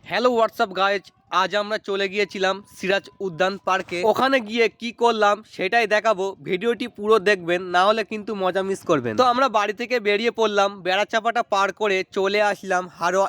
Hello WhatsApp guys, আজ আমরা চলে গিয়েছিলাম সিরাজ উদ্যান পার্কে। ওখানে গিয়ে কি করলাম সেটাই দেখাবো, ভিডিওটি পুরো দেখবেন, না হলে কিন্তু মজা মিস করবেন। তো আমরা বাড়ি থেকে বেরিয়ে পড়লাম, বেড়াচাপাটা পার করে চলে আসলাম হাড়োয়া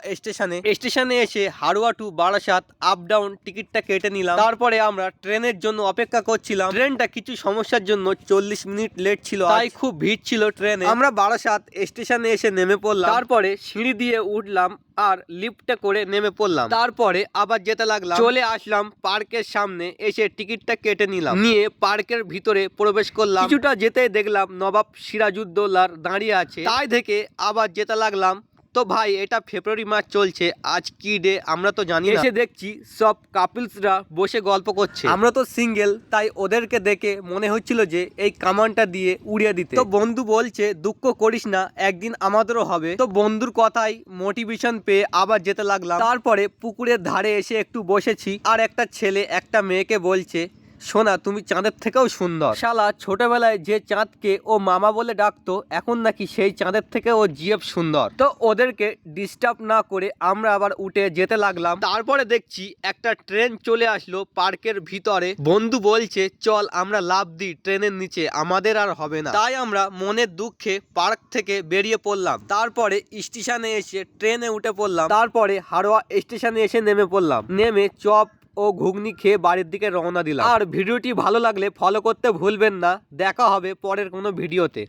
স্টেশনে এসে Haroa to Barasat up down টিকিটটা কেটে নিলাম। তারপরে আমরা ট্রেনের জন্য অপেক্ষা করছিলাম। ট্রেনটা কিছু সমস্যার জন্য 40 মিনিট লেট ছিল, তাই খুব ভিড় ছিল ট্রেনে। আমরা বারাসাত স্টেশনে এসে নেমে পড়লাম, তারপরে সিঁড়ি দিয়ে উঠলাম আর লিফটে করে নেমে পড়লাম। তারপরে আবার যেতে লাগলাম, চলে আসলাম পার্কের সামনে, এসে টিকিটটা কেটে নিলাম, নিয়ে পার্কের ভিতরে প্রবেশ করলাম। কিছুটা যেতে দেখলাম নবাব সিরাজউদ্দৌলার দাঁড়িয়ে আছে, তাই দেখে আবার যেতে লাগলাম। তো ভাই, এটা ফেব্রুয়ারি মাস চলছে, আজ কি ডে আমরা তো জানি না। এসে দেখছি সব কাপলসরা বসে গল্প করছে, আমরা তো সিঙ্গেল, তাই ওদেরকে দেখে মনে হচ্ছিল যে এই কামানটা দিয়ে উড়িয়ে দিতে। তো বন্ধু বলছে দুঃখ করিস না, একদিন আমাদেরও হবে। তো বন্ধুর কথাই মোটিভেশন পেয়ে আবার যেতে লাগলাম। তারপরে পুকুরের ধারে এসে একটু বসেছি, আর একটা ছেলে একটা মেয়েকে বলছে, সোনা তুমি চাঁদের থেকেও সুন্দর। শালা ছোটবেলায় যে চাঁদকে ও মামা বলে ডাকতো, এখন নাকি সেই চাঁদের থেকে ও জিএফ সুন্দর। তো ওদেরকে ডিস্টার্ব না করে আমরা আবার উঠে যেতে লাগলাম। তারপরে দেখছি একটা ট্রেন চলে আসলো পার্কের ভিতরে। বন্ধু বলছে চল আমরা লাফ দিই ট্রেনের নিচে, আমাদের আর হবে না। তাই আমরা মনের দুঃখে পার্ক থেকে বেরিয়ে পড়লাম। তারপরে স্টেশনে এসে ট্রেনে উঠে পড়লাম। তারপরে হাড়োয়া স্টেশনে এসে নেমে পড়লাম, নেমে চপ ও ঘুগনি খেয়ে বাড়ির দিকে রওনা দিলাম। আর ভিডিওটি ভালো লাগলে ফলো করতে ভুলবেন না। দেখা হবে পরের কোনো ভিডিওতে।